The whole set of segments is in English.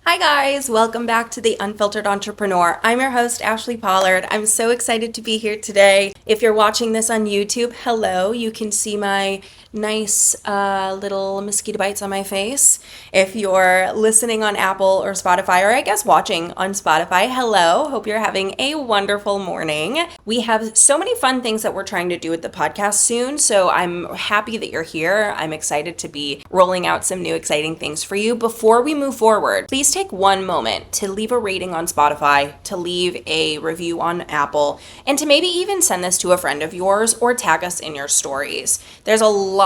Hi guys, welcome back to the Unfiltered Entrepreneur. I'm your host, Ashley Pollard. I'm so excited to be here today. If you're watching this on YouTube, hello, you can see my nice little mosquito bites on my face. If you're listening on Apple or Spotify, or I guess watching on Spotify, hello, hope you're having a wonderful morning. We have so many fun things that we're trying to do with the podcast soon, so I'm happy that you're here. I'm excited to be rolling out some new exciting things for you. Before we move forward, please take one moment to leave a rating on Spotify, to leave a review on Apple, and to maybe even send this to a friend of yours or tag us in your stories. There's a lot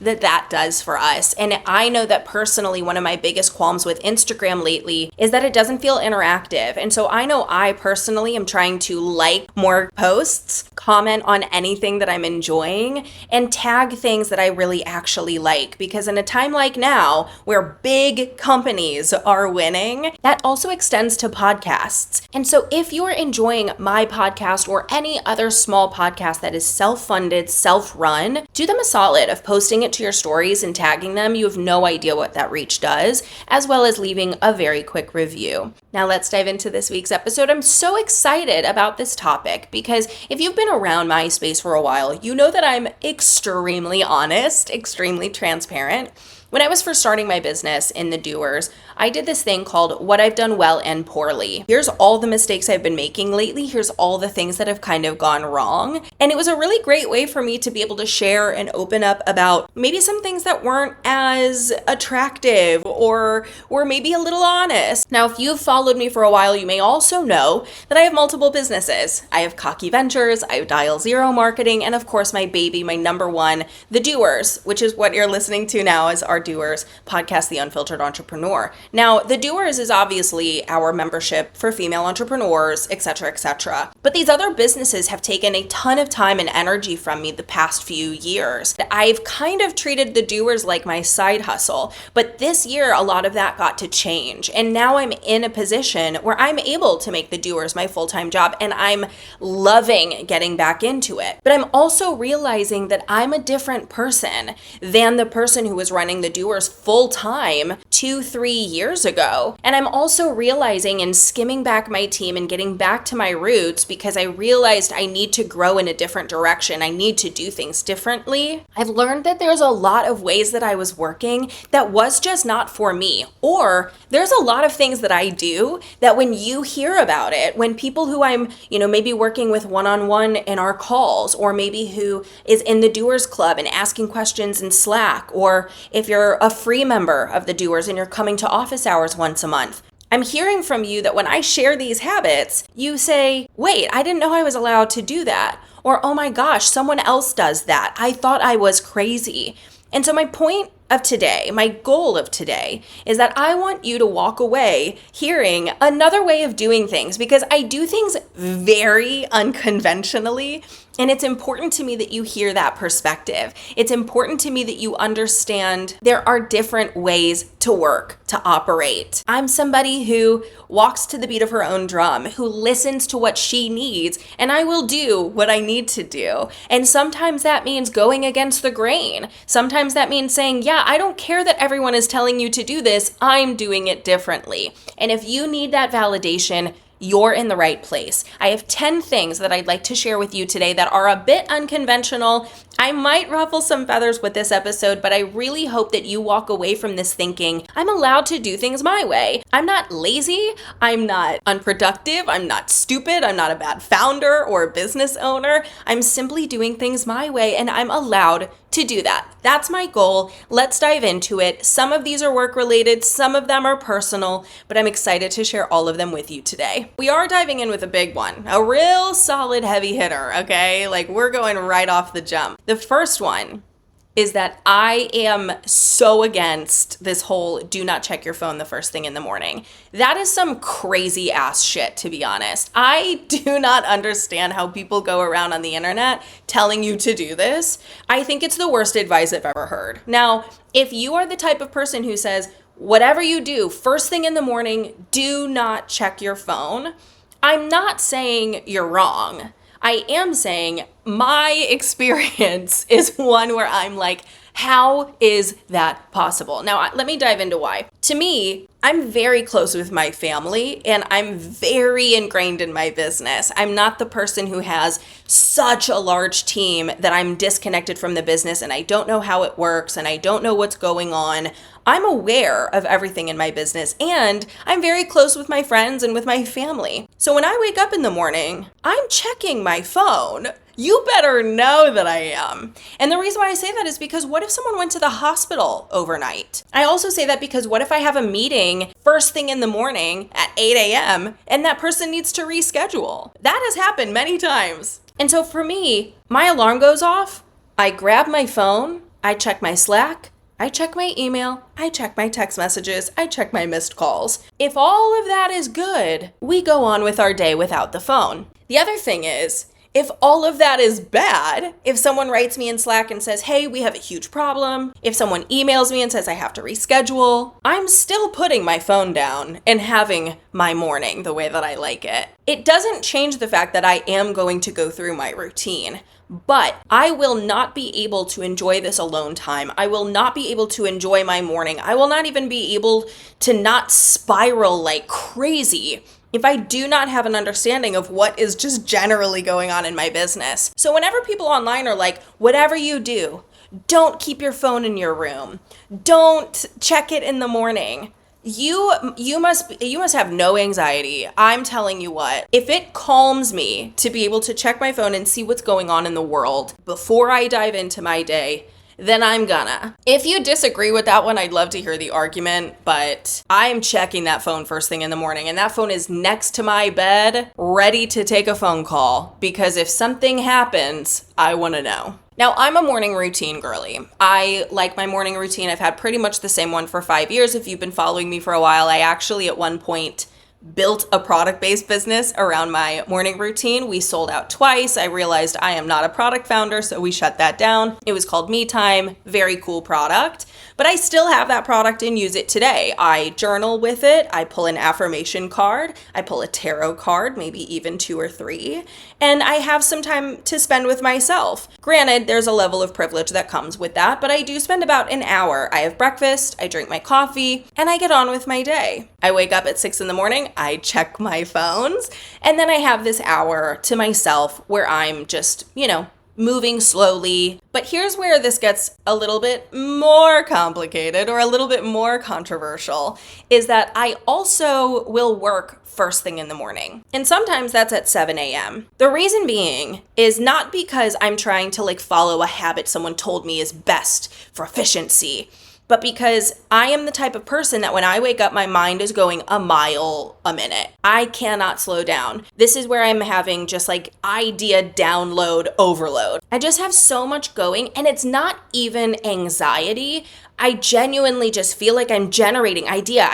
that does for us. And I know that personally, one of my biggest qualms with Instagram lately is that it doesn't feel interactive. And so I know I personally am trying to like more posts, comment on anything that I'm enjoying, and tag things that I really actually like. Because in a time like now, where big companies are winning, that also extends to podcasts. And so if you're enjoying my podcast or any other small podcast that is self-funded, self-run, do them a solid of posting it to your stories and tagging them. You have no idea what that reach does, as well as leaving a very quick review. Now let's dive into this week's episode. I'm so excited about this topic because if you've been around my space for a while, you know that I'm extremely honest, extremely transparent. When I was first starting my business in the doers, I did this thing called What I've Done Well and Poorly. Here's all the mistakes I've been making lately. Here's all the things that have kind of gone wrong. And it was a really great way for me to be able to share and open up about maybe some things that weren't as attractive or were maybe a little honest. Now, if you've followed me for a while, you may also know that I have multiple businesses. I have Cocky Ventures, I have Dial Zero Marketing, and of course my baby, my number one, The Doers, which is what you're listening to now as our Doers podcast, The Unfiltered Entrepreneur. Now, The Doers is obviously our membership for female entrepreneurs, etc., etc. But these other businesses have taken a ton of time and energy from me the past few years. I've kind of treated The Doers like my side hustle, but this year a lot of that got to change. And now I'm in a position where I'm able to make The Doers my full-time job, and I'm loving getting back into it. But I'm also realizing that I'm a different person than the person who was running The Doers full-time 2-3 years ago. And I'm also realizing and skimming back my team and getting back to my roots because I realized I need to grow in a different direction. I need to do things differently. I've learned that there's a lot of ways that I was working that was just not for me. Or there's a lot of things that I do that when you hear about it, when people who I'm, maybe working with one-on-one in our calls, or maybe who is in the Doers Club and asking questions in Slack, or if you're a free member of the Doers and you're coming to office hours once a month, I'm hearing from you that when I share these habits, you say, wait, I didn't know I was allowed to do that. Or, oh my gosh, someone else does that. I thought I was crazy. And so my point of today, my goal of today, is that I want you to walk away hearing another way of doing things, because I do things very unconventionally. And it's important to me that you hear that perspective. It's important to me that you understand there are different ways to work, to operate. I'm somebody who walks to the beat of her own drum, who listens to what she needs, and I will do what I need to do. And sometimes that means going against the grain. Sometimes that means saying, yeah, I don't care that everyone is telling you to do this. I'm doing it differently. And if you need that validation, you're in the right place. I have 10 things that I'd like to share with you today that are a bit unconventional. I might ruffle some feathers with this episode, but I really hope that you walk away from this thinking, I'm allowed to do things my way. I'm not lazy. I'm not unproductive. I'm not stupid. I'm not a bad founder or business owner. I'm simply doing things my way, and I'm allowed to do that. That's my goal. Let's dive into it. Some of these are work related, some of them are personal, but I'm excited to share all of them with you today. We are diving in with a big one, a real solid heavy hitter, okay? Like we're going right off the jump. The first one is that I am so against this whole do not check your phone the first thing in the morning. That is some crazy ass shit, to be honest. I do not understand how people go around on the internet telling you to do this. I think it's the worst advice I've ever heard. Now, if you are the type of person who says, whatever you do, first thing in the morning, do not check your phone, I'm not saying you're wrong. I am saying my experience is one where I'm like, How is that possible? Now, let me dive into why. To me, I'm very close with my family and I'm very ingrained in my business. I'm not the person who has such a large team that I'm disconnected from the business and I don't know how it works and I don't know what's going on. I'm aware of everything in my business and I'm very close with my friends and with my family. So when I wake up in the morning, I'm checking my phone. You better know that I am. And the reason why I say that is because what if someone went to the hospital overnight? I also say that because what if I have a meeting first thing in the morning at 8 a.m. and that person needs to reschedule? That has happened many times. And so for me, my alarm goes off, I grab my phone, I check my Slack, I check my email, I check my text messages, I check my missed calls. If all of that is good, we go on with our day without the phone. The other thing is, if all of that is bad, if someone writes me in Slack and says, hey, we have a huge problem, if someone emails me and says I have to reschedule, I'm still putting my phone down and having my morning the way that I like it. It doesn't change the fact that I am going to go through my routine, but I will not be able to enjoy this alone time. I will not be able to enjoy my morning. I will not even be able to not spiral like crazy if I do not have an understanding of what is just generally going on in my business. So whenever people online are like, whatever you do, don't keep your phone in your room. Don't check it in the morning. You must have no anxiety. I'm telling you what, if it calms me to be able to check my phone and see what's going on in the world before I dive into my day, then I'm gonna. If you disagree with that one, I'd love to hear the argument, but I'm checking that phone first thing in the morning, and that phone is next to my bed, ready to take a phone call, because if something happens, I wanna know. Now, I'm a morning routine girly. I like my morning routine. I've had pretty much the same one for 5 years. If you've been following me for a while, I actually at one point built a product-based business around my morning routine. We sold out twice. I realized I am not a product founder, so we shut that down. It was called Me Time, very cool product. But I still have that product and use it today. I journal with it. I pull an affirmation card. I pull a tarot card, maybe even 2 or 3. And I have some time to spend with myself. Granted, there's a level of privilege that comes with that, but I do spend about an hour. I have breakfast, I drink my coffee, and I get on with my day. I wake up at 6 in the morning, I check my phones, and then I have this hour to myself where I'm just, moving slowly. But here's where this gets a little bit more complicated or a little bit more controversial, is that I also will work first thing in the morning. And sometimes that's at 7 a.m. The reason being is not because I'm trying to follow a habit someone told me is best for efficiency, but because I am the type of person that when I wake up, my mind is going a mile a minute. I cannot slow down. This is where I'm having just idea download overload. I just have so much going, and it's not even anxiety. I genuinely just feel like I'm generating idea,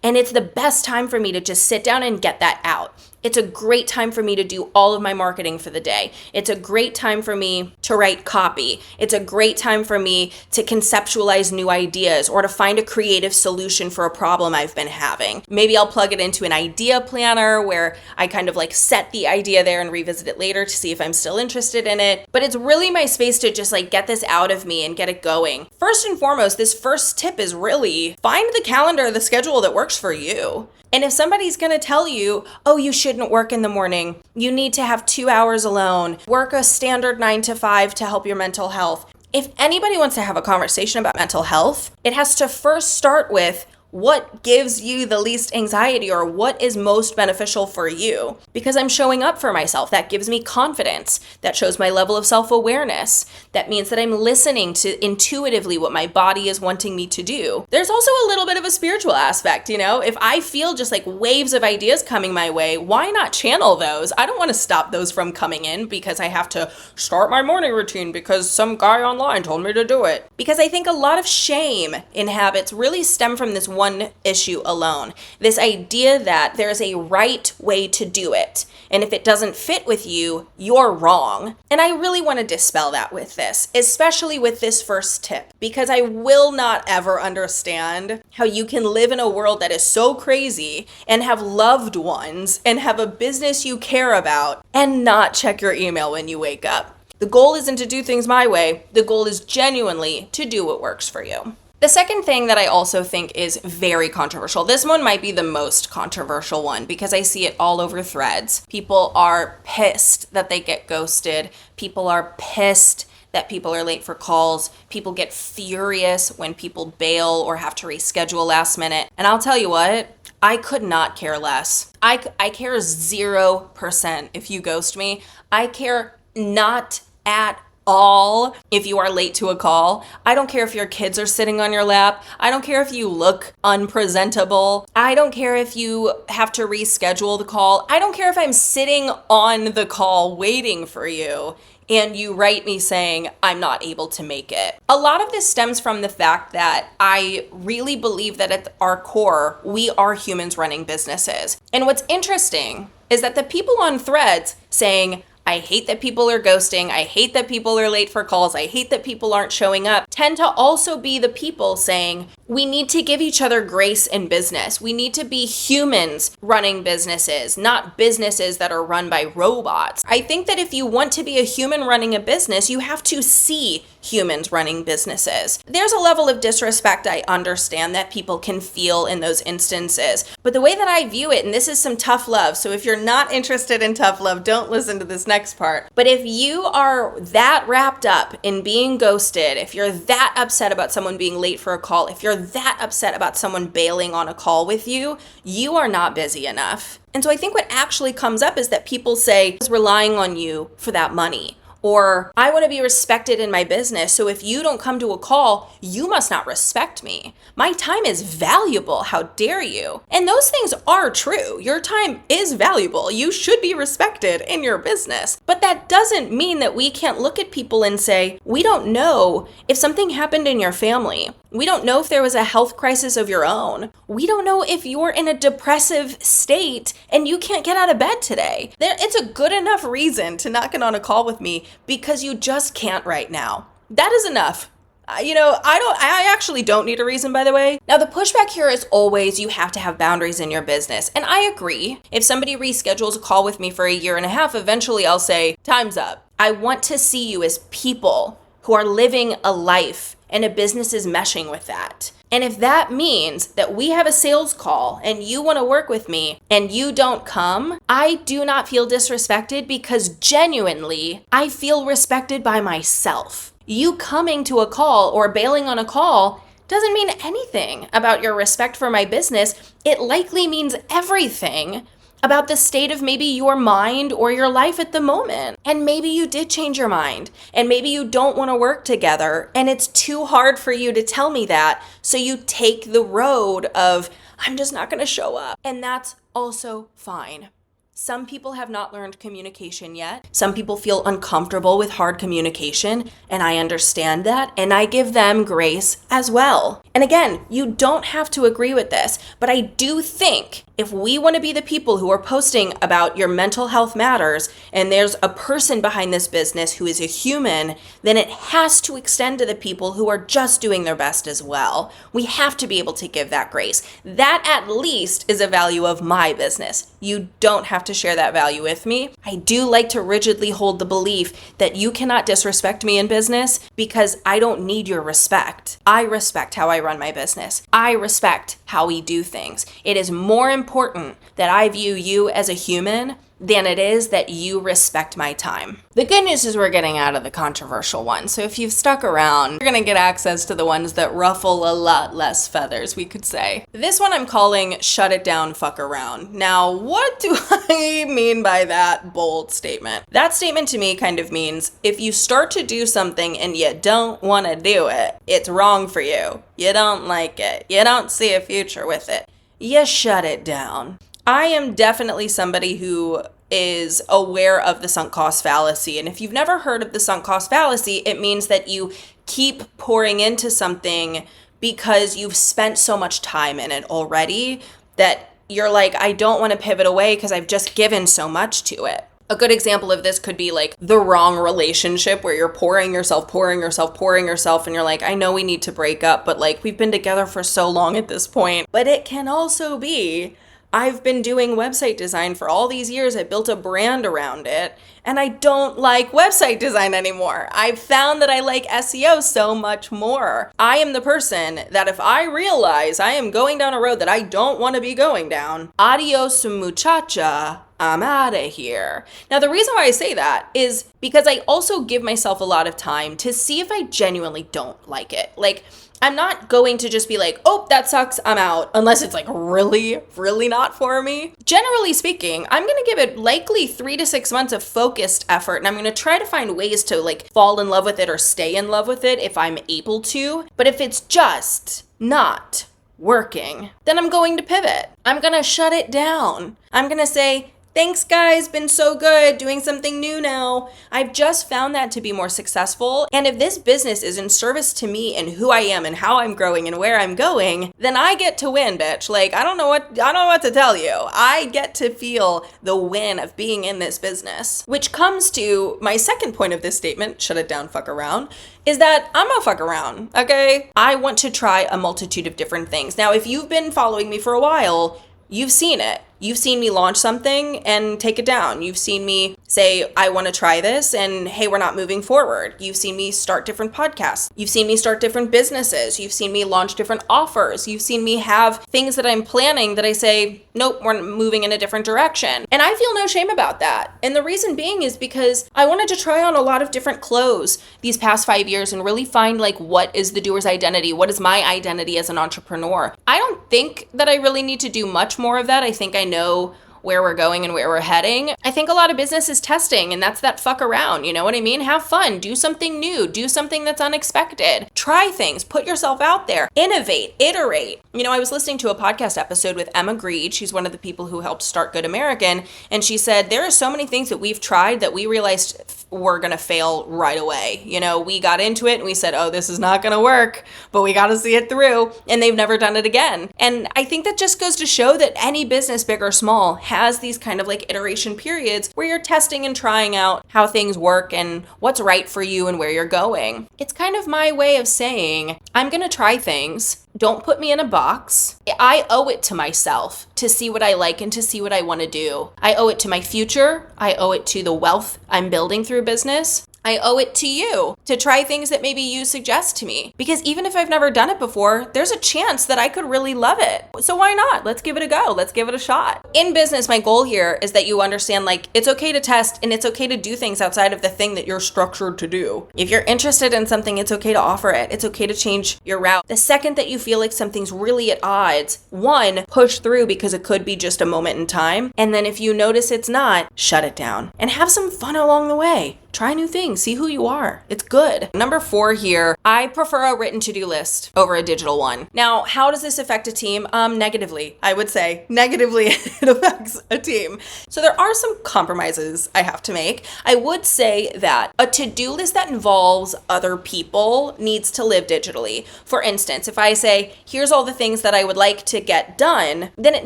and it's the best time for me to just sit down and get that out. It's a great time for me to do all of my marketing for the day. It's a great time for me to write copy. It's a great time for me to conceptualize new ideas or to find a creative solution for a problem I've been having. Maybe I'll plug it into an idea planner where I kind of set the idea there and revisit it later to see if I'm still interested in it. But it's really my space to just get this out of me and get it going. First and foremost, this first tip is really find the calendar, the schedule that works for you. And if somebody's gonna tell you, oh, you shouldn't work in the morning, you need to have 2 hours alone, work a standard 9 to 5 to help your mental health. If anybody wants to have a conversation about mental health, it has to first start with what gives you the least anxiety or what is most beneficial for you. Because I'm showing up for myself. That gives me confidence. That shows my level of self-awareness. That means that I'm listening to intuitively what my body is wanting me to do. There's also a little bit of a spiritual aspect, If I feel just waves of ideas coming my way, why not channel those? I don't want to stop those from coming in because I have to start my morning routine because some guy online told me to do it. Because I think a lot of shame in habits really stem from this one issue alone. This idea that there's a right way to do it. And if it doesn't fit with you, you're wrong. And I really want to dispel that with this, especially with this first tip, because I will not ever understand how you can live in a world that is so crazy and have loved ones and have a business you care about and not check your email when you wake up. The goal isn't to do things my way. The goal is genuinely to do what works for you. The second thing that I also think is very controversial, this one might be the most controversial one because I see it all over threads. People are pissed that they get ghosted. People are pissed that people are late for calls. People get furious when people bail or have to reschedule last minute. And I'll tell you what, I could not care less. I care 0% if you ghost me. I care not at all if you are late to a call. I don't care if your kids are sitting on your lap. I don't care if you look unpresentable. I don't care if you have to reschedule the call. I don't care if I'm sitting on the call waiting for you and you write me saying I'm not able to make it. A lot of this stems from the fact that I really believe that at our core, we are humans running businesses. And what's interesting is that the people on threads saying, I hate that people are ghosting, I hate that people are late for calls, I hate that people aren't showing up, tend to also be the people saying, we need to give each other grace in business. We need to be humans running businesses, not businesses that are run by robots. I think that if you want to be a human running a business, you have to see humans running businesses. There's a level of disrespect I understand that people can feel in those instances. But the way that I view it, and this is some tough love, so if you're not interested in tough love, don't listen to this next part. But if you are that wrapped up in being ghosted, if you're that upset about someone being late for a call, if you're that upset about someone bailing on a call with you, you are not busy enough. And so I think what actually comes up is that people say, I was relying on you for that money. Or I want to be respected in my business, so if you don't come to a call, you must not respect me. My time is valuable, how dare you? And those things are true. Your time is valuable. You should be respected in your business. But that doesn't mean that we can't look at people and say, we don't know if something happened in your family. We don't know if there was a health crisis of your own. We don't know if you're in a depressive state and you can't get out of bed today. It's a good enough reason to not get on a call with me because you just can't right now. That is enough. I actually don't need a reason, by the way. Now, the pushback here is always you have to have boundaries in your business. And I agree. If somebody reschedules a call with me for a year and a half, eventually I'll say, time's up. I want to see you as people who are living a life and a business is meshing with that. And if that means that we have a sales call and you want to work with me and you don't come, I do not feel disrespected because genuinely I feel respected by myself. You coming to a call or bailing on a call doesn't mean anything about your respect for my business. It likely means everything about the state of maybe your mind or your life at the moment. And maybe you did change your mind and maybe you don't want to work together and it's too hard for you to tell me that. So you take the road of, I'm just not going to show up. And that's also fine. Some people have not learned communication yet. Some people feel uncomfortable with hard communication, and I understand that, and I give them grace as well. And again, you don't have to agree with this, but I do think if we want to be the people who are posting about your mental health matters, and there's a person behind this business who is a human, then it has to extend to the people who are just doing their best as well. We have to be able to give that grace. That at least is a value of my business. You don't have to share that value with me. I do like to rigidly hold the belief that you cannot disrespect me in business because I don't need your respect. I respect how I run my business. I respect how we do things. It is more important that I view you as a human than it is that you respect my time. The good news is we're getting out of the controversial ones. So if you've stuck around, you're gonna get access to the ones that ruffle a lot less feathers, we could say. This one I'm calling Shut It Down, Fuck Around. Now, what do I mean by that bold statement? That statement to me kind of means if you start to do something and you don't wanna do it, it's wrong for you. You don't like it. You don't see a future with it. You shut it down. I am definitely somebody who is aware of the sunk cost fallacy. And if you've never heard of the sunk cost fallacy, it means that you keep pouring into something because you've spent so much time in it already that you're like, I don't want to pivot away because I've just given so much to it. A good example of this could be like the wrong relationship where you're pouring yourself, and you're like, I know we need to break up, but like we've been together for so long at this point. But it can also be I've been doing website design for all these years. I built a brand around it, and I don't like website design anymore. I've found that I like SEO so much more. I am the person that if I realize I am going down a road that I don't want to be going down, adios muchacha, I'm out of here. Now, the reason why I say that is because I also give myself a lot of time to see if I genuinely don't like it. Like, I'm not going to just be like, oh, that sucks, I'm out, unless it's like really, really not for me. Generally speaking, I'm going to give it likely 3 to 6 months of focused effort, and I'm going to try to find ways to like fall in love with it or stay in love with it if I'm able to. But if it's just not working, then I'm going to pivot. I'm going to shut it down. I'm going to say, thanks guys, been so good, doing something new now. I've just found that to be more successful. And if this business is in service to me and who I am and how I'm growing and where I'm going, then I get to win, bitch. Like, I don't know what to tell you. I get to feel the win of being in this business. Which comes to my second point of this statement, shut it down, fuck around, is that I'm a fuck around, okay? I want to try a multitude of different things. Now, if you've been following me for a while, you've seen it. You've seen me launch something and take it down. You've seen me say, I want to try this, and hey, we're not moving forward. You've seen me start different podcasts. You've seen me start different businesses. You've seen me launch different offers. You've seen me have things that I'm planning that I say, nope, we're moving in a different direction. And I feel no shame about that. And the reason being is because I wanted to try on a lot of different clothes these past 5 years and really find like, what is the doer's identity? What is my identity as an entrepreneur? I don't think that I really need to do much more of that. I think I know where we're going and where we're heading. I think a lot of business is testing, and that's that fuck around, you know what I mean? Have fun, do something new, do something that's unexpected, try things, put yourself out there, innovate, iterate. You know, I was listening to a podcast episode with Emma Greed. She's one of the people who helped start Good American, and she said, there are so many things that we've tried that we realized were gonna fail right away. You know, we got into it and we said, oh, this is not gonna work, but we gotta see it through, and they've never done it again. And I think that just goes to show that any business, big or small, has these kind of like iteration periods where you're testing and trying out how things work and what's right for you and where you're going. It's kind of my way of saying, I'm gonna try things. Don't put me in a box. I owe it to myself to see what I like and to see what I want to do. I owe it to my future. I owe it to the wealth I'm building through business. I owe it to you to try things that maybe you suggest to me. Because even if I've never done it before, there's a chance that I could really love it. So why not? Let's give it a go. Let's give it a shot. In business, my goal here is that you understand, like, it's okay to test and it's okay to do things outside of the thing that you're structured to do. If you're interested in something, it's okay to offer it. It's okay to change your route. The second that you feel like something's really at odds, one, push through because it could be just a moment in time. And then if you notice it's not, shut it down and have some fun along the way. Try new things, see who you are. It's good. Number 4 here, I prefer a written to-do list over a digital one. Now, how does this affect a team? Negatively, I would say. Negatively, it affects a team. So there are some compromises I have to make. I would say that a to-do list that involves other people needs to live digitally. For instance, if I say, here's all the things that I would like to get done, then it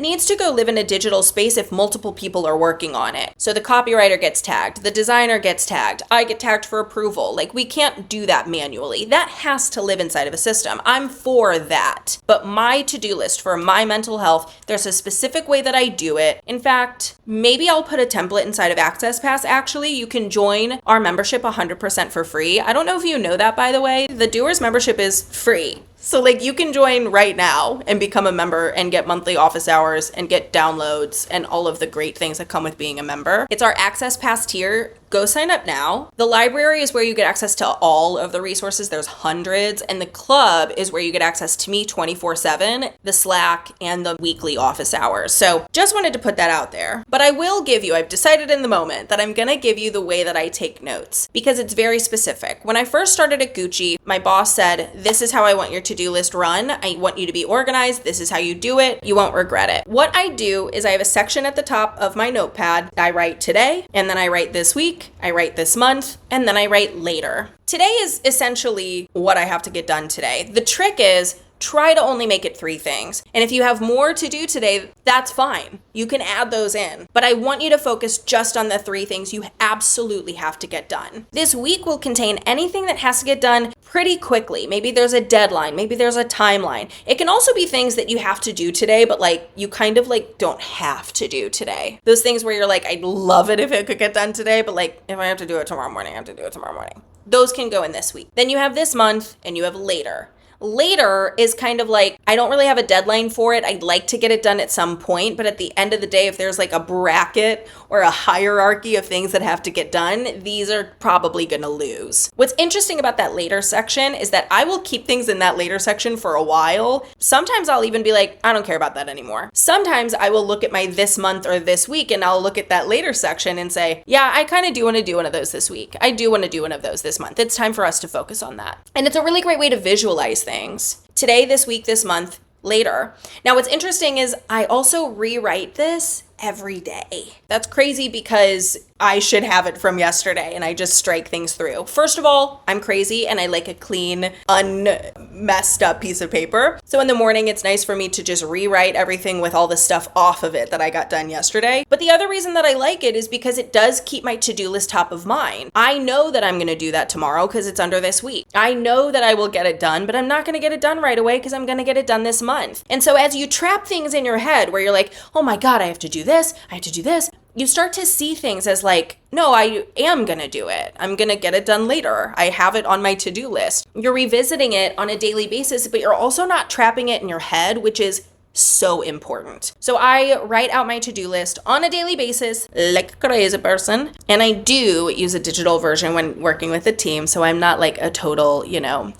needs to go live in a digital space if multiple people are working on it. So the copywriter gets tagged, the designer gets tagged, I get tagged for approval. Like, we can't do that manually. That has to live inside of a system. I'm for that. But my to-do list for my mental health, there's a specific way that I do it. In fact, maybe I'll put a template inside of Access Pass. Actually, you can join our membership 100% for free. I don't know if you know that, by the way. The Doers membership is free. So like, you can join right now and become a member and get monthly office hours and get downloads and all of the great things that come with being a member. It's our Access Pass tier. Go sign up now. The library is where you get access to all of the resources. There's hundreds. And the club is where you get access to me 24/7, the Slack, and the weekly office hours. So just wanted to put that out there. But I will give you, I've decided in the moment that I'm gonna give you the way that I take notes because it's very specific. When I first started at Gucci, my boss said, this is how I want your to-do list run. I want you to be organized. This is how you do it. You won't regret it. What I do is I have a section at the top of my notepad. I write today, and then I write this week, I write this month, and then I write later. Today is essentially what I have to get done today. The trick is, try to only make it 3 things. And if you have more to do today, that's fine. You can add those in. But I want you to focus just on the 3 things you absolutely have to get done. This week will contain anything that has to get done pretty quickly. Maybe there's a deadline. Maybe there's a timeline. It can also be things that you have to do today, but like you kind of like don't have to do today. Those things where you're like, I'd love it if it could get done today, but like if I have to do it tomorrow morning, I have to do it tomorrow morning. Those can go in this week. Then you have this month and you have later. Later is kind of like, I don't really have a deadline for it. I'd like to get it done at some point, but at the end of the day, if there's like a bracket or a hierarchy of things that have to get done, these are probably gonna lose. What's interesting about that later section is that I will keep things in that later section for a while. Sometimes I'll even be like, I don't care about that anymore. Sometimes I will look at my this month or this week and I'll look at that later section and say, yeah, I kind of do want to do one of those this week. I do want to do one of those this month. It's time for us to focus on that. And it's a really great way to visualize things. Today, this week, this month, later. Now, what's interesting is I also rewrite this every day. That's crazy because I should have it from yesterday and I just strike things through. First of all, I'm crazy and I like a clean, unmessed up piece of paper. So in the morning, it's nice for me to just rewrite everything with all the stuff off of it that I got done yesterday. But the other reason that I like it is because it does keep my to-do list top of mind. I know that I'm going to do that tomorrow because it's under this week. I know that I will get it done, but I'm not going to get it done right away because I'm going to get it done this month. And so as you trap things in your head where you're like, oh my God, I have to do this, I have to do this, you start to see things as like, no, I am going to do it. I'm going to get it done later. I have it on my to-do list. You're revisiting it on a daily basis, but you're also not trapping it in your head, which is so important. So I write out my to-do list on a daily basis like a crazy person. And I do use a digital version when working with a team. So I'm not like a total,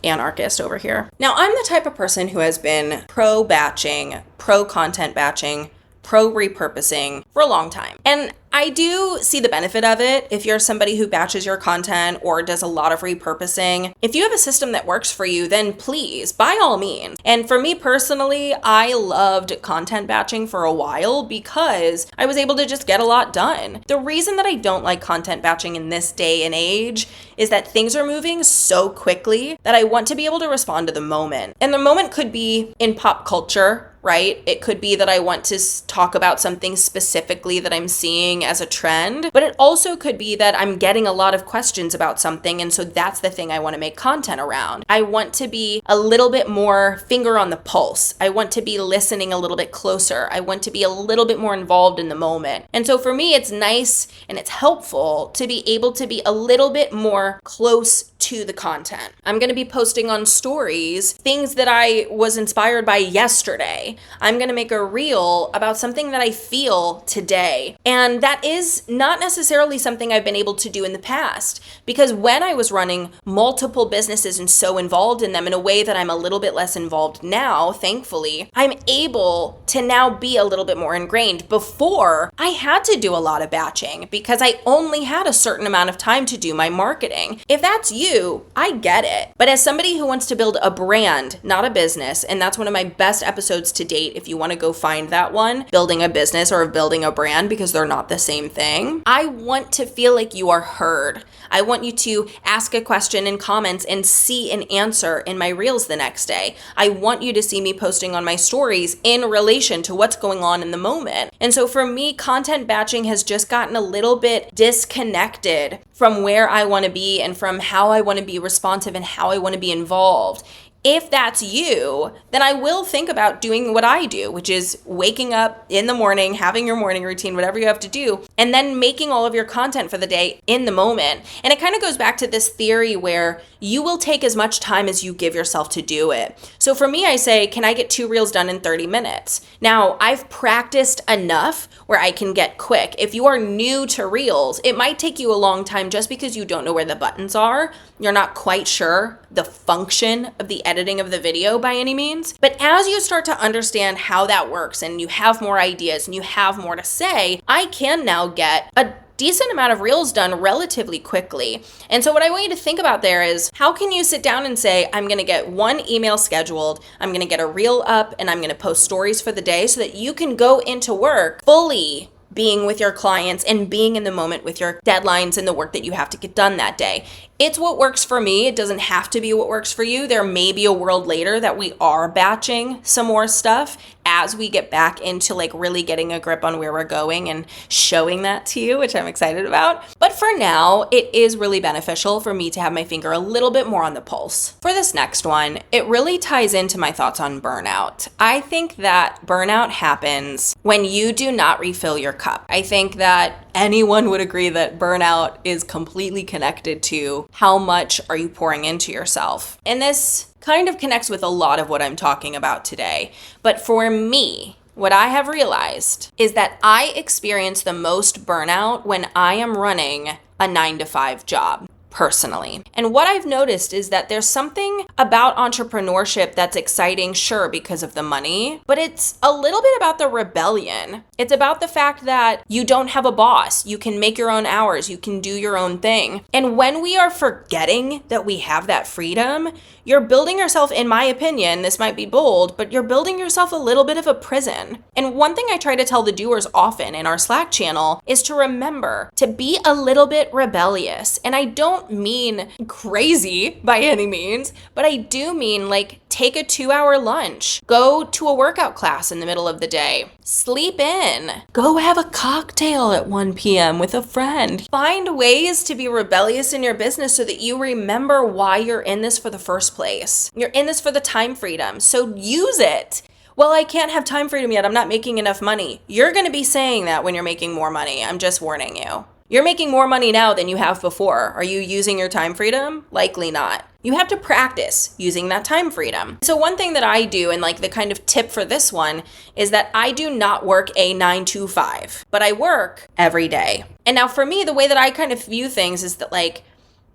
anarchist over here. Now, I'm the type of person who has been pro batching, pro content batching, pro repurposing for a long time. And I do see the benefit of it if you're somebody who batches your content or does a lot of repurposing. If you have a system that works for you, then please, by all means. And for me personally, I loved content batching for a while because I was able to just get a lot done. The reason that I don't like content batching in this day and age is that things are moving so quickly that I want to be able to respond to the moment. And the moment could be in pop culture, right? It could be that I want to talk about something specifically that I'm seeing as a trend, but it also could be that I'm getting a lot of questions about something, and so that's the thing I want to make content around. I want to be a little bit more finger on the pulse. I want to be listening a little bit closer. I want to be a little bit more involved in the moment. And so for me, it's nice and it's helpful to be able to be a little bit more close to the content. I'm going to be posting on stories things that I was inspired by yesterday. I'm going to make a reel about something that I feel today. And that is not necessarily something I've been able to do in the past, because when I was running multiple businesses and so involved in them in a way that I'm a little bit less involved now, thankfully, I'm able to now be a little bit more ingrained. Before, I had to do a lot of batching because I only had a certain amount of time to do my marketing. If that's you, I get it. But as somebody who wants to build a brand, not a business, and that's one of my best episodes to date, if you want to go find that one, building a business or building a brand, because they're not the same thing. I want to feel like you are heard. I want you to ask a question in comments and see an answer in my reels the next day. I want you to see me posting on my stories in relation to what's going on in the moment. And so for me, content batching has just gotten a little bit disconnected from where I want to be and from how I want to be responsive and how I want to be involved. If that's you, then I will think about doing what I do, which is waking up in the morning, having your morning routine, whatever you have to do, and then making all of your content for the day in the moment. And it kind of goes back to this theory where you will take as much time as you give yourself to do it. So for me, I say, can I get 2 reels done in 30 minutes? Now, I've practiced enough where I can get quick. If you are new to reels, it might take you a long time just because you don't know where the buttons are. You're not quite sure the function of the editing of the video by any means. But as you start to understand how that works and you have more ideas and you have more to say, I can now get a decent amount of reels done relatively quickly. And so what I want you to think about there is, how can you sit down and say, I'm going to get 1 email scheduled, I'm going to get a reel up, and I'm going to post stories for the day so that you can go into work fully being with your clients and being in the moment with your deadlines and the work that you have to get done that day. It's what works for me. It doesn't have to be what works for you. There may be a world later that we are batching some more stuff as we get back into like really getting a grip on where we're going and showing that to you, which I'm excited about. But for now, it is really beneficial for me to have my finger a little bit more on the pulse. For this next one, it really ties into my thoughts on burnout. I think that burnout happens when you do not refill your cup. I think that anyone would agree that burnout is completely connected to how much are you pouring into yourself. And this kind of connects with a lot of what I'm talking about today. But for me, what I have realized is that I experience the most burnout when I am running a 9-to-5 job. Personally. And what I've noticed is that there's something about entrepreneurship that's exciting, sure, because of the money, but it's a little bit about the rebellion. It's about the fact that you don't have a boss. You can make your own hours. You can do your own thing. And when we are forgetting that we have that freedom, you're building yourself, in my opinion, this might be bold, but you're building yourself a little bit of a prison. And one thing I try to tell the doers often in our Slack channel is to remember to be a little bit rebellious. And I don't mean crazy by any means, but I do mean like take a 2-hour lunch, go to a workout class in the middle of the day, sleep in, go have a cocktail at 1 p.m. with a friend. Find ways to be rebellious in your business so that you remember why you're in this for the first place. You're in this for the time freedom, so use it. Well, I can't have time freedom yet. I'm not making enough money. You're going to be saying that when you're making more money. I'm just warning you. You're making more money now than you have before. Are you using your time freedom? Likely not. You have to practice using that time freedom. So one thing that I do, and like the kind of tip for this one, is that I do not work a 9-to-5, but I work every day. And now for me, the way that I kind of view things is that like,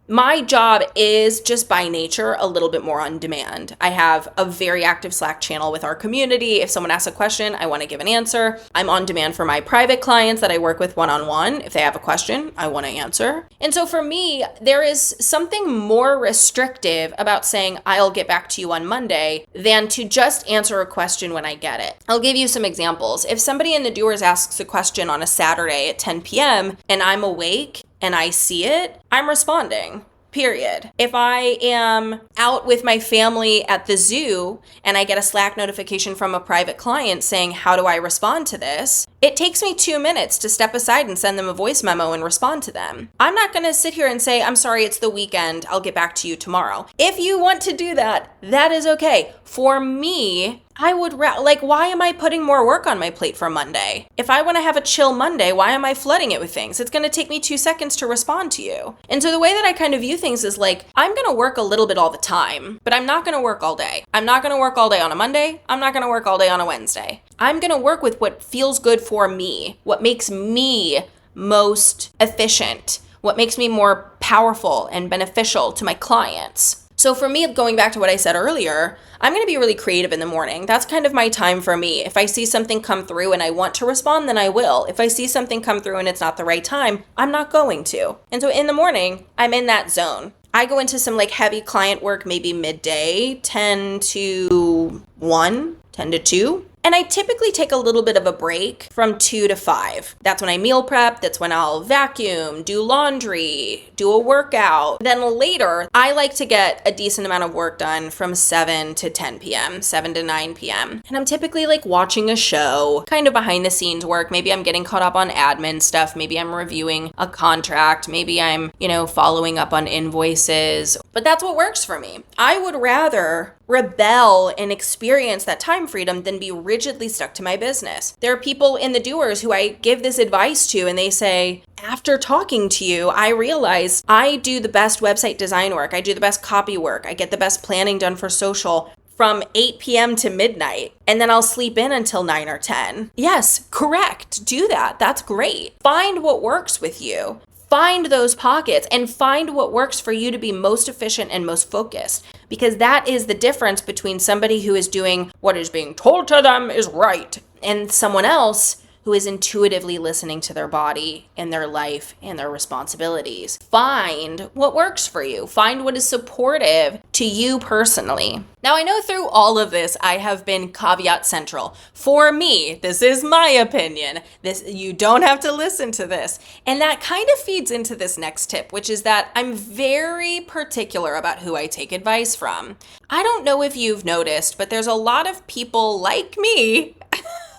my job is just by nature a little bit more on demand. I have a very active Slack channel with our community. If someone asks a question, I want to give an answer. I'm on demand for my private clients that I work with one-on-one. If they have a question, I want to answer. And so for me, there is something more restrictive about saying, I'll get back to you on Monday than to just answer a question when I get it. I'll give you some examples. If somebody in the doers asks a question on a Saturday at 10 p.m. and I'm awake, and I see it, I'm responding, period. If I am out with my family at the zoo and I get a Slack notification from a private client saying, how do I respond to this? It takes me 2 minutes to step aside and send them a voice memo and respond to them. I'm not going to sit here and say, I'm sorry, it's the weekend. I'll get back to you tomorrow. If you want to do that, that is okay. For me, I would why am I putting more work on my plate for Monday? If I want to have a chill Monday, why am I flooding it with things? It's going to take me 2 seconds to respond to you. And so the way that I kind of view things is like, I'm going to work a little bit all the time, but I'm not going to work all day. I'm not going to work all day on a Monday. I'm not going to work all day on a Wednesday. I'm going to work with what feels good for me, what makes me most efficient, what makes me more powerful and beneficial to my clients. So for me, going back to what I said earlier, I'm going to be really creative in the morning. That's kind of my time for me. If I see something come through and I want to respond, then I will. If I see something come through and it's not the right time, I'm not going to. And so in the morning, I'm in that zone. I go into some like heavy client work, maybe midday, 10 to 1, 10 to 2. And I typically take a little bit of a break from 2 to 5. That's when I meal prep. That's when I'll vacuum, do laundry, do a workout. Then later, I like to get a decent amount of work done from 7 to 10 p.m., 7 to 9 p.m. And I'm typically like watching a show, kind of behind the scenes work. Maybe I'm getting caught up on admin stuff. Maybe I'm reviewing a contract. Maybe I'm, following up on invoices. But that's what works for me. I would rather rebel and experience that time freedom than be rigidly stuck to my business. There are people in the doers who I give this advice to and they say, after talking to you, I realize I do the best website design work. I do the best copy work. I get the best planning done for social from 8 p.m. to midnight, and then I'll sleep in until 9 or 10. Yes, correct. Do that. That's great. Find what works with you. Find those pockets and find what works for you to be most efficient and most focused, because that is the difference between somebody who is doing what is being told to them is right and someone else who is intuitively listening to their body and their life and their responsibilities. Find what works for you. Find what is supportive to you personally. Now, I know through all of this, I have been caveat central. For me, this is my opinion. You don't have to listen to this. And that kind of feeds into this next tip, which is that I'm very particular about who I take advice from. I don't know if you've noticed, but there's a lot of people like me,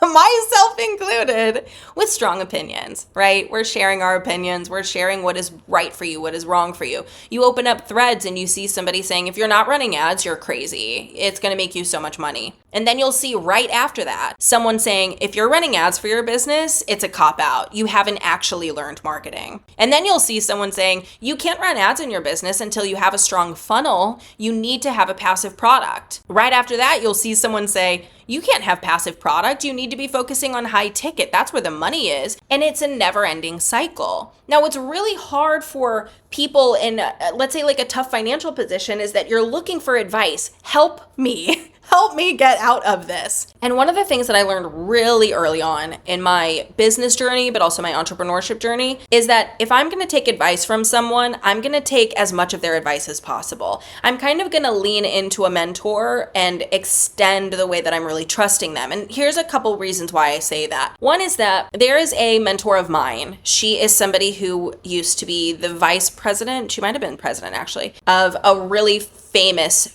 myself included, with strong opinions, right? We're sharing our opinions. We're sharing what is right for you, what is wrong for you. You open up Threads and you see somebody saying, if you're not running ads, you're crazy. It's going to make you so much money. And then you'll see right after that, someone saying, if you're running ads for your business, it's a cop-out. You haven't actually learned marketing. And then you'll see someone saying, you can't run ads in your business until you have a strong funnel. You need to have a passive product. Right after that, you'll see someone say, you can't have passive product. You need to be focusing on high ticket. That's where the money is. And it's a never-ending cycle. Now, what's really hard for people in, let's say, like a tough financial position is that you're looking for advice. Help me. Help me get out of this. And one of the things that I learned really early on in my business journey, but also my entrepreneurship journey, is that if I'm going to take advice from someone, I'm going to take as much of their advice as possible. I'm kind of going to lean into a mentor and extend the way that I'm really trusting them. And here's a couple reasons why I say that. One is that there is a mentor of mine. She is somebody who used to be the vice president, she might have been president actually, of a really famous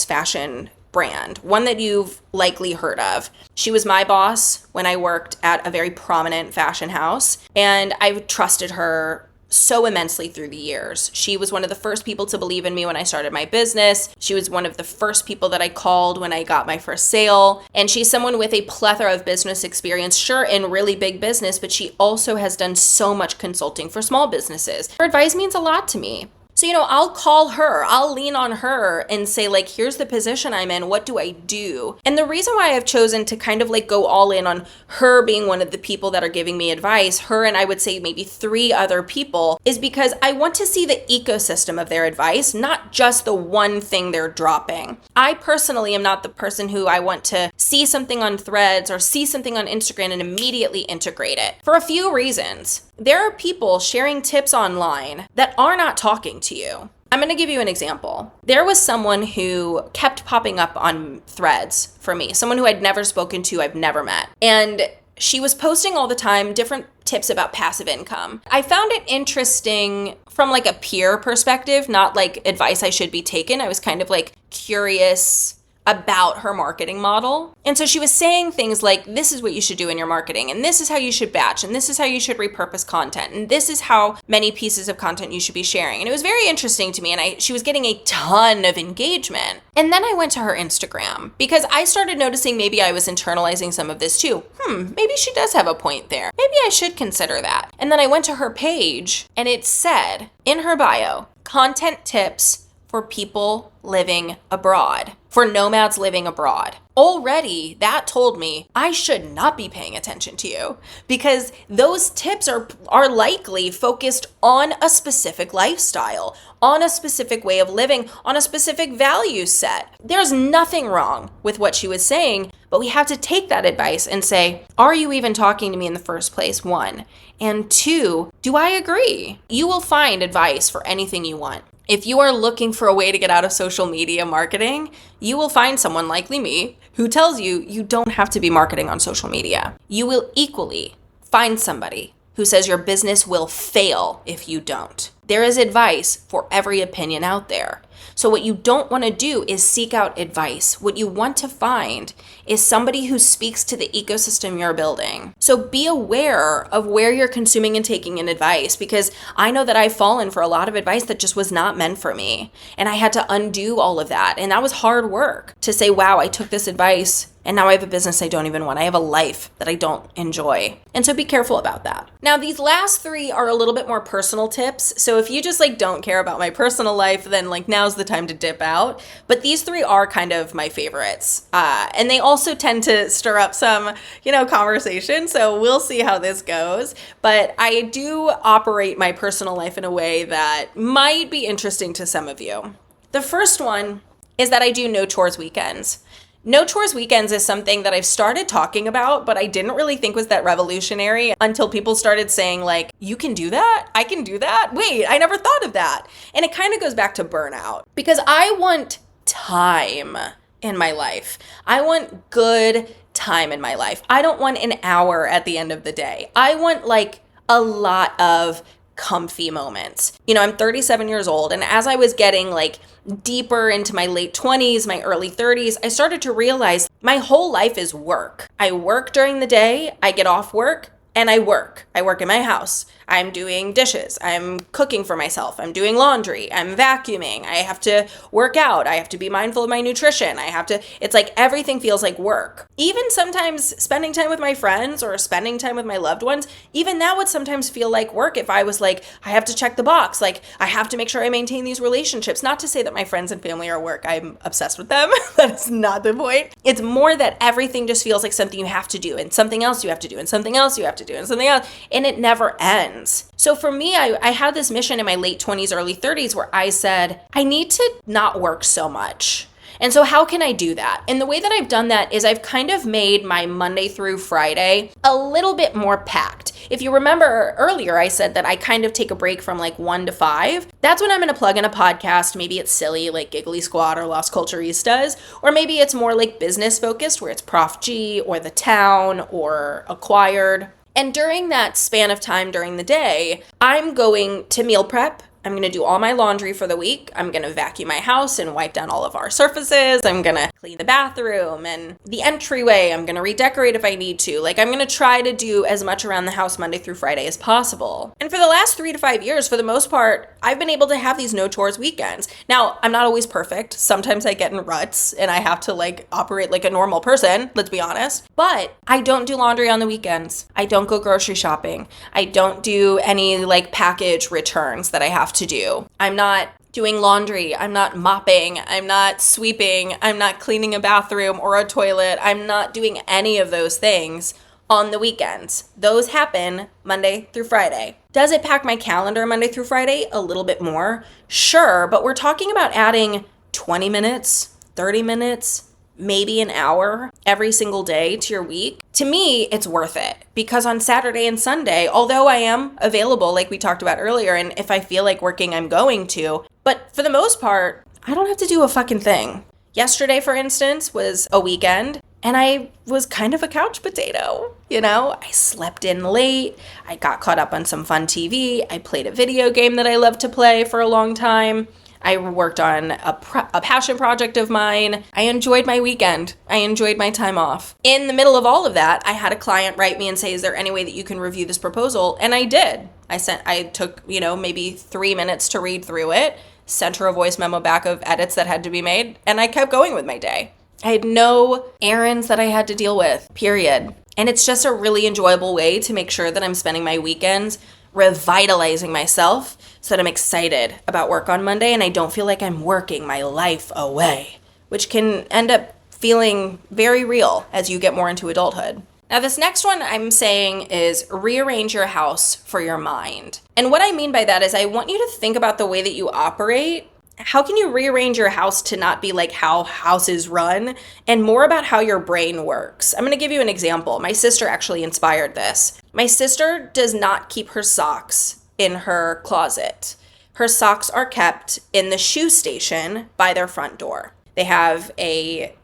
fashion brand, one that you've likely heard of. She was my boss when I worked at a very prominent fashion house, and I've trusted her so immensely through the years. She was one of the first people to believe in me when I started my business. She was one of the first people that I called when I got my first sale. And she's someone with a plethora of business experience, sure, in really big business, but she also has done so much consulting for small businesses. Her advice means a lot to me. So, I'll call her, I'll lean on her and say, like, here's the position I'm in, what do I do? And the reason why I've chosen to kind of like go all in on her being one of the people that are giving me advice, her and I would say maybe 3 other people, is because I want to see the ecosystem of their advice, not just the one thing they're dropping. I personally am not the person who I want to see something on Threads or see something on Instagram and immediately integrate it for a few reasons. There are people sharing tips online that are not talking to you. I'm going to give you an example. There was someone who kept popping up on Threads for me, someone who I'd never spoken to, I've never met. And she was posting all the time different tips about passive income. I found it interesting from like a peer perspective, not like advice I should be taken. I was kind of like curious about her marketing model. And so she was saying things like, this is what you should do in your marketing, and this is how you should batch, and this is how you should repurpose content, and this is how many pieces of content you should be sharing. And it was very interesting to me, and she was getting a ton of engagement. And then I went to her Instagram because I started noticing maybe I was internalizing some of this too. Maybe she does have a point there. Maybe I should consider that. And then I went to her page and it said in her bio, content tips for people living abroad, for nomads living abroad. Already, that told me I should not be paying attention to you because those tips are likely focused on a specific lifestyle, on a specific way of living, on a specific value set. There's nothing wrong with what she was saying, but we have to take that advice and say, are you even talking to me in the first place? 1. And 2, do I agree? You will find advice for anything you want. If you are looking for a way to get out of social media marketing, you will find someone likely me who tells you you don't have to be marketing on social media. You will equally find somebody who says your business will fail if you don't. There is advice for every opinion out there. So what you don't want to do is seek out advice. What you want to find is somebody who speaks to the ecosystem you're building. So be aware of where you're consuming and taking in advice, because I know that I've fallen for a lot of advice that just was not meant for me. And I had to undo all of that. And that was hard work to say, wow, I took this advice and now I have a business I don't even want. I have a life that I don't enjoy. And so be careful about that. Now, these last 3 are a little bit more personal tips. So if you just don't care about my personal life, then now's the time to dip out. But these 3 are kind of my favorites. And they also tend to stir up some, conversation. So we'll see how this goes. But I do operate my personal life in a way that might be interesting to some of you. The first one is that I do no chores weekends. No chores weekends is something that I've started talking about, but I didn't really think was that revolutionary until people started saying like, you can do that? I can do that? Wait, I never thought of that. And it kind of goes back to burnout because I want time in my life. I want good time in my life. I don't want an hour at the end of the day. I want like a lot of comfy moments. You know, I'm 37 years old, and as I was getting like deeper into my late 20s, my early 30s, I started to realize my whole life is work. I work during the day, I get off work, and I work. I work in my house. I'm doing dishes. I'm cooking for myself. I'm doing laundry. I'm vacuuming. I have to work out. I have to be mindful of my nutrition. It's like everything feels like work. Even sometimes spending time with my friends or spending time with my loved ones, even that would sometimes feel like work if I was like, I have to check the box. Like, I have to make sure I maintain these relationships. Not to say that my friends and family are work. I'm obsessed with them. That's not the point. It's more that everything just feels like something you have to do and something else you have to do and something else you have to do and something else. And it never ends. So for me, I had this mission in my late 20s, early 30s where I said, I need to not work so much. And so how can I do that? And the way that I've done that is I've kind of made my Monday through Friday a little bit more packed. If you remember earlier, I said that I kind of take a break from like 1 to 5. That's when I'm going to plug in a podcast. Maybe it's silly like Giggly Squad or Las Culturistas, or maybe it's more like business focused where it's Prof G or The Town or Acquired. And during that span of time during the day, I'm going to meal prep. I'm going to do all my laundry for the week. I'm going to vacuum my house and wipe down all of our surfaces. I'm going to clean the bathroom and the entryway. I'm going to redecorate if I need to. Like, I'm going to try to do as much around the house Monday through Friday as possible. And for the last 3 to 5 years, for the most part, I've been able to have these no chores weekends. Now, I'm not always perfect. Sometimes I get in ruts and I have to like operate like a normal person, let's be honest. But I don't do laundry on the weekends. I don't go grocery shopping. I don't do any like package returns that I have to do. I'm not doing laundry. I'm not mopping. I'm not sweeping. I'm not cleaning a bathroom or a toilet. I'm not doing any of those things on the weekends. Those happen Monday through Friday. Does it pack my calendar Monday through Friday? A little bit more. Sure, but we're talking about adding 20 minutes, 30 minutes, maybe an hour every single day to your week. To me, it's worth it because on Saturday and Sunday, although I am available, like we talked about earlier, and if I feel like working, I'm going to, but for the most part, I don't have to do a fucking thing. Yesterday, for instance, was a weekend and I was kind of a couch potato. You know, I slept in late. I got caught up on some fun TV. I played a video game that I love to play for a long time. I worked on a passion project of mine. I enjoyed my weekend. I enjoyed my time off. In the middle of all of that, I had a client write me and say, is there any way that you can review this proposal? And I did. I took, maybe 3 minutes to read through it, sent her a voice memo back of edits that had to be made, and I kept going with my day. I had no errands that I had to deal with, period. And it's just a really enjoyable way to make sure that I'm spending my weekends revitalizing myself so that I'm excited about work on Monday and I don't feel like I'm working my life away, which can end up feeling very real as you get more into adulthood. Now, this next one I'm saying is rearrange your house for your mind. And what I mean by that is I want you to think about the way that you operate. How can you rearrange your house to not be like how houses run and more about how your brain works? I'm going to give you an example. My sister actually inspired this. My sister does not keep her socks in her closet. Her socks are kept in the shoe station by their front door. They have a,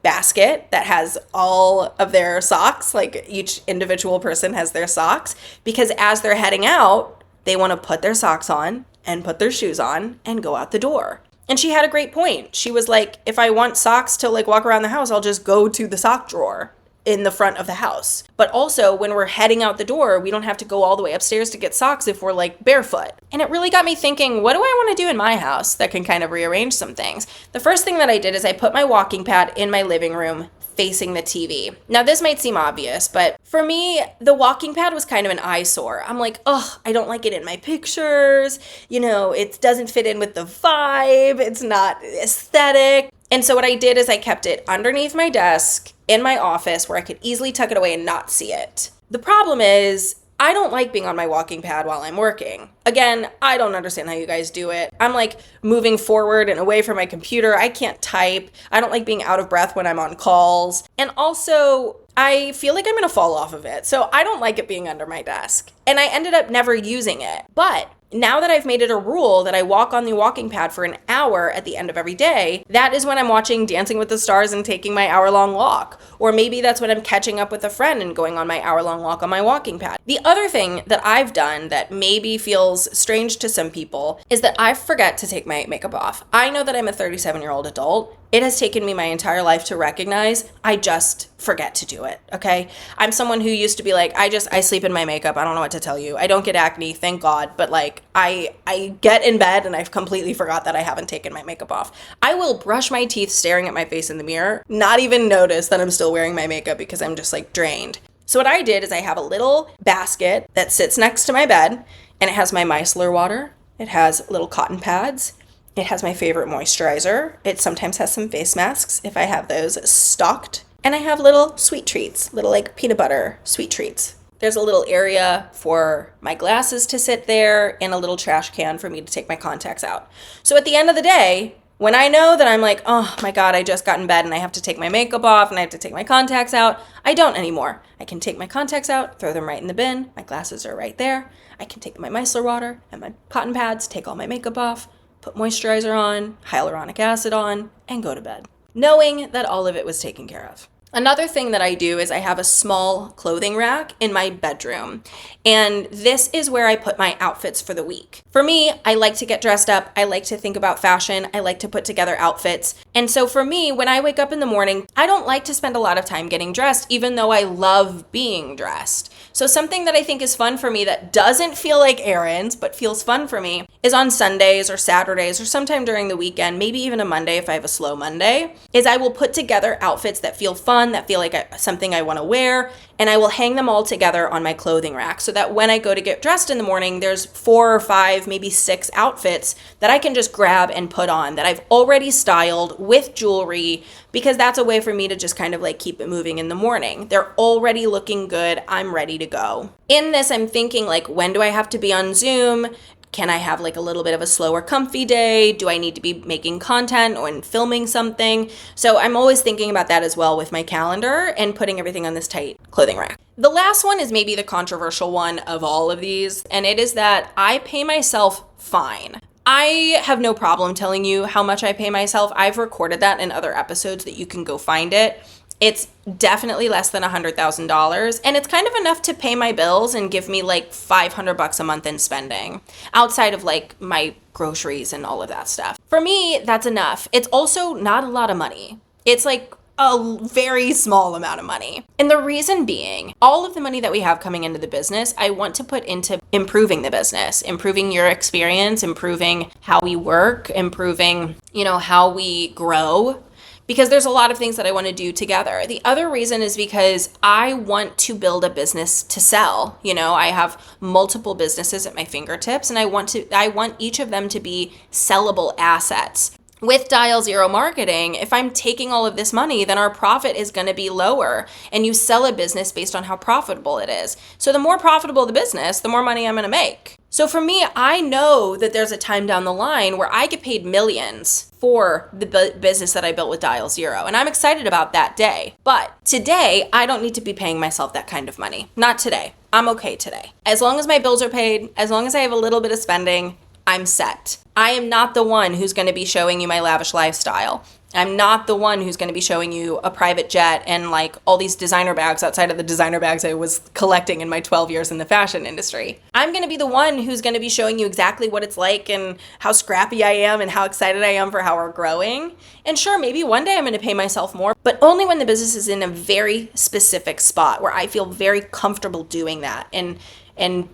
basket that has all of their socks, like each individual person has their socks, because as they're heading out, they want to put their socks on and put their shoes on and go out the door. And she had a great point. She was like, if I want socks to like walk around the house, I'll just go to the sock drawer in the front of the house. But also when we're heading out the door, we don't have to go all the way upstairs to get socks if we're like barefoot. And it really got me thinking, what do I want to do in my house that can kind of rearrange some things? The first thing that I did is I put my walking pad in my living room facing the TV. Now this might seem obvious, but for me, the walking pad was kind of an eyesore. I'm like, I don't like it in my pictures. It doesn't fit in with the vibe. It's not aesthetic. And so what I did is I kept it underneath my desk in my office where I could easily tuck it away and not see it. The problem is I don't like being on my walking pad while I'm working. Again, I don't understand how you guys do it. I'm like moving forward and away from my computer. I can't type. I don't like being out of breath when I'm on calls. And also, I feel like I'm gonna fall off of it. So I don't like it being under my desk. And I ended up never using it. But now that I've made it a rule that I walk on the walking pad for an hour at the end of every day, that is when I'm watching Dancing with the Stars and taking my hour-long walk. Or maybe that's when I'm catching up with a friend and going on my hour-long walk on my walking pad. The other thing that I've done that maybe feels strange to some people is that I forget to take my makeup off. I know that I'm a 37-year-old adult. It has taken me my entire life to recognize I just forget to do it, okay? I'm someone who used to be like, I sleep in my makeup. I don't know what to tell you. I don't get acne, thank God. But like, I get in bed and I've completely forgot that I haven't taken my makeup off. I will brush my teeth staring at my face in the mirror, not even notice that I'm still wearing my makeup because I'm just like drained. So what I did is I have a little basket that sits next to my bed, and it has my micellar water. It has little cotton pads. It has my favorite moisturizer. It sometimes has some face masks if I have those stocked. And I have little sweet treats, little like peanut butter sweet treats. There's a little area for my glasses to sit there and a little trash can for me to take my contacts out. So at the end of the day, when I know that I'm like, oh my God, I just got in bed and I have to take my makeup off and I have to take my contacts out, I don't anymore. I can take my contacts out, throw them right in the bin. My glasses are right there. I can take my micellar water and my cotton pads, take all my makeup off, put moisturizer on, hyaluronic acid on, and go to bed, knowing that all of it was taken care of. Another thing that I do is I have a small clothing rack in my bedroom, and this is where I put my outfits for the week. For me, I like to get dressed up. I like to think about fashion. I like to put together outfits. And so for me, when I wake up in the morning, I don't like to spend a lot of time getting dressed, even though I love being dressed. So something that I think is fun for me that doesn't feel like errands, but feels fun for me, is on Sundays or Saturdays or sometime during the weekend, maybe even a Monday if I have a slow Monday, is I will put together outfits that feel fun, that feel like something I want to wear, and I will hang them all together on my clothing rack so that when I go to get dressed in the morning, there's 4 or 5, maybe 6 outfits that I can just grab and put on that I've already styled with jewelry, because that's a way for me to just kind of like keep it moving in the morning. They're already looking good. I'm ready to go. In this, I'm thinking like, when do I have to be on Zoom? Can I have like a little bit of a slower, comfy day? Do I need to be making content or filming something? So I'm always thinking about that as well with my calendar and putting everything on this tight clothing rack. The last one is maybe the controversial one of all of these, and it is that I pay myself fine. I have no problem telling you how much I pay myself. I've recorded that in other episodes that you can go find it. It's definitely less than $100,000, and it's kind of enough to pay my bills and give me like $500 a month in spending outside of like my groceries and all of that stuff. For me, that's enough. It's also not a lot of money. It's like a very small amount of money. And the reason being, all of the money that we have coming into the business, I want to put into improving the business, improving your experience, improving how we work, improving, how we grow. Because there's a lot of things that I want to do together. The other reason is because I want to build a business to sell. I have multiple businesses at my fingertips, and I want each of them to be sellable assets. With Dial Zero Marketing, if I'm taking all of this money, then our profit is going to be lower, and you sell a business based on how profitable it is. So the more profitable the business, the more money I'm going to make. So for me, I know that there's a time down the line where I get paid millions for the business that I built with Dial Zero, and I'm excited about that day. But today, I don't need to be paying myself that kind of money. Not today. I'm okay today. As long as my bills are paid, as long as I have a little bit of spending, I'm set. I am not the one who's going to be showing you my lavish lifestyle. I'm not the one who's going to be showing you a private jet and like all these designer bags outside of the designer bags I was collecting in my 12 years in the fashion industry. I'm going to be the one who's going to be showing you exactly what it's like and how scrappy I am and how excited I am for how we're growing. And sure, maybe one day I'm going to pay myself more, but only when the business is in a very specific spot where I feel very comfortable doing that and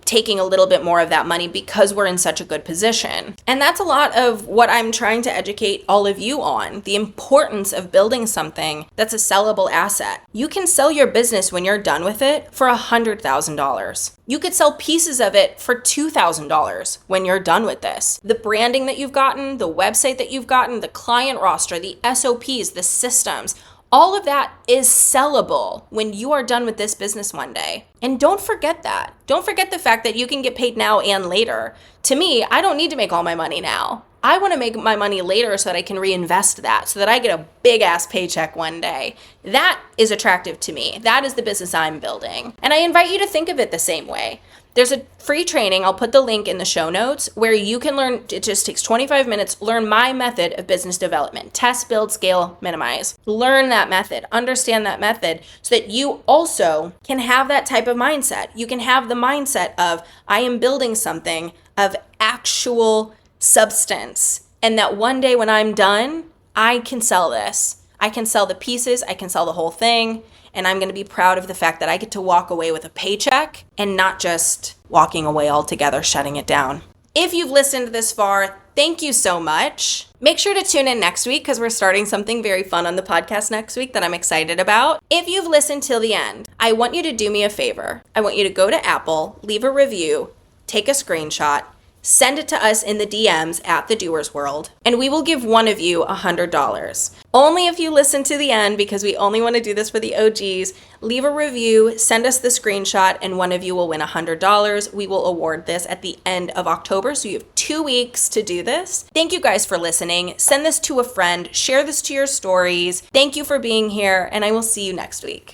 taking a little bit more of that money because we're in such a good position. And that's a lot of what I'm trying to educate all of you on, the importance of building something that's a sellable asset. You can sell your business when you're done with it for $100,000. You could sell pieces of it for $2,000 when you're done with this. The branding that you've gotten, the website that you've gotten, the client roster, the SOPs, the systems, All of that is sellable when you are done with this business one day. And don't forget that. Don't forget the fact that you can get paid now and later. To me, I don't need to make all my money now. I want to make my money later so that I can reinvest that, so that I get a big ass paycheck one day. That is attractive to me. That is the business I'm building. And I invite you to think of it the same way. There's a free training, I'll put the link in the show notes, where you can learn, it just takes 25 minutes, learn my method of business development. Test, build, scale, minimize. Learn that method, understand that method, so that you also can have that type of mindset. You can have the mindset of, I am building something of actual substance, and that one day when I'm done, I can sell this. I can sell the pieces, I can sell the whole thing, and I'm going to be proud of the fact that I get to walk away with a paycheck and not just walking away altogether, shutting it down. If you've listened this far, thank you so much. Make sure to tune in next week because we're starting something very fun on the podcast next week that I'm excited about. If you've listened till the end, I want you to do me a favor. I want you to go to Apple, leave a review, take a screenshot, send it to us in the DMs at The Doers World, and we will give one of you $100. Only if you listen to the end, because we only want to do this for the OGs. Leave a review, send us the screenshot, and one of you will win $100. We will award this at the end of October, so you have 2 weeks to do this. Thank you guys for listening. Send this to a friend. Share this to your stories. Thank you for being here, and I will see you next week.